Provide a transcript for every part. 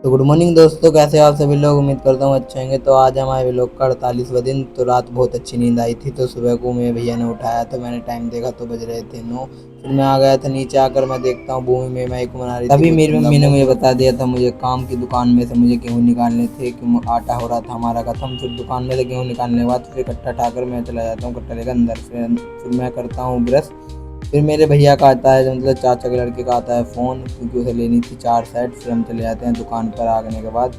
तो good morning दोस्तों, कैसे हो आप सभी लोग। उम्मीद करता हूँ अच्छे होंगे। तो आज हमारे व्लॉग का 48वां दिन। तो रात बहुत अच्छी नींद आई थी, तो सुबह को मेरे भैया ने उठाया तो मैंने टाइम देखा तो बज रहे थे 9। फिर मैं आ गया था नीचे। आकर मैं देखता हूँ भूमि में माई को मना रही थी। तभी मेरी मम्मी ने मुझे बता दिया था मुझे काम की दुकान में से मुझे गेहूँ निकालने थे, क्यों आटा हो रहा था हमारा खत्म। फिर दुकान में से गेहूँ निकालने के बाद फिर कट्टा उठाकर मैं चला जाता हूँ कट्टा लेकर अंदर। फिर मैं करता हूँ ब्रश। फिर मेरे भैया का आता है, मतलब चाचा के लड़के का आता है फ़ोन, क्योंकि उसे लेनी थी 4 सेट। फिर हम चले जाते हैं दुकान पर। आने के बाद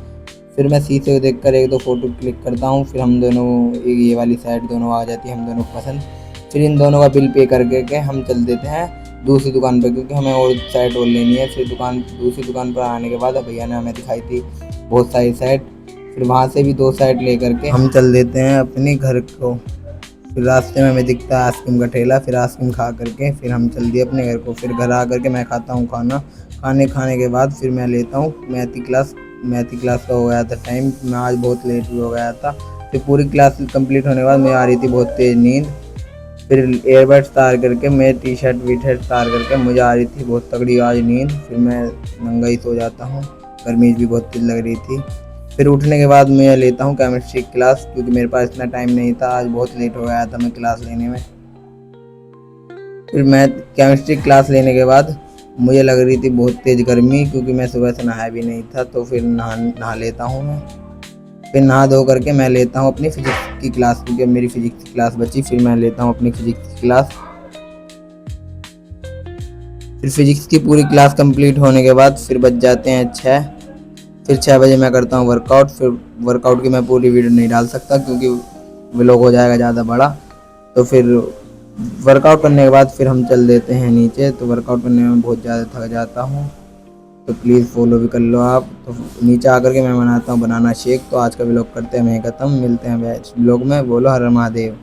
फिर मैं शीशे को देखकर एक दो फ़ोटो क्लिक करता हूँ। फिर हम दोनों ये वाली साइड दोनों आ जाती है हम दोनों को पसंद। फिर इन दोनों का बिल पे करके के हम चल देते हैं दूसरी दुकान पर, क्योंकि हमें और साइड और लेनी है। फिर दूसरी दुकान पर आने के बाद भैया ने हमें दिखाई थी बहुत सारी साइड। फिर वहाँ से भी 2 साइड ले करके हम चल देते हैं अपने घर को। फिर रास्ते में हमें दिखता है आइसक्रीम का ठेला। फिर आइसक्रीम खा करके फिर हम चल दिए अपने घर को। फिर घर आ करके मैं खाता हूँ खाना। खाने के बाद फिर मैं लेता हूँ मैथी क्लास का हो गया था टाइम। मैं आज बहुत लेट भी हो गया था। फिर पूरी क्लास कंप्लीट होने के बाद मैं आ रही थी बहुत तेज़ नींद। फिर एयरबड्स तार करके मैं टी शर्ट वी शर्ट तार करके मुझे आ रही थी बहुत तगड़ी आज नींद। फिर मैं नंगा ही सो जाता हूँ। गर्मी भी बहुत तेज लग रही थी। फिर उठने के बाद मैं लेता हूँ केमिस्ट्री क्लास, क्योंकि मेरे पास इतना टाइम नहीं था। आज बहुत लेट हो गया था मैं क्लास लेने में। फिर मैं केमिस्ट्री क्लास लेने के बाद मुझे लग रही थी बहुत तेज़ गर्मी, क्योंकि मैं सुबह से नहाया भी नहीं था। तो फिर नहा लेता हूँ मैं। फिर नहा धो करके मैं लेता हूँ अपनी फिजिक्स की क्लास, क्योंकि मेरी फिजिक्स की क्लास बची। फिर मैं लेता हूँ अपनी फिजिक्स की क्लास। फिर फिजिक्स की पूरी क्लास कंप्लीट होने के बाद फिर बच जाते हैं 6। फिर 6 बजे मैं करता हूँ वर्कआउट। फिर वर्कआउट की मैं पूरी वीडियो नहीं डाल सकता, क्योंकि व्लॉग हो जाएगा ज़्यादा बड़ा। तो फिर वर्कआउट करने के बाद फिर हम चल देते हैं नीचे। तो वर्कआउट करने में बहुत ज़्यादा थक जाता हूँ, तो प्लीज़ फॉलो भी कर लो आप। तो नीचे आकर के मैं बनाता हूँ बनाना शेक। तो आज का व्लॉग करते हैं मैं ख़त्म। मिलते हैं व्लॉग में। बोलो हर हर महादेव।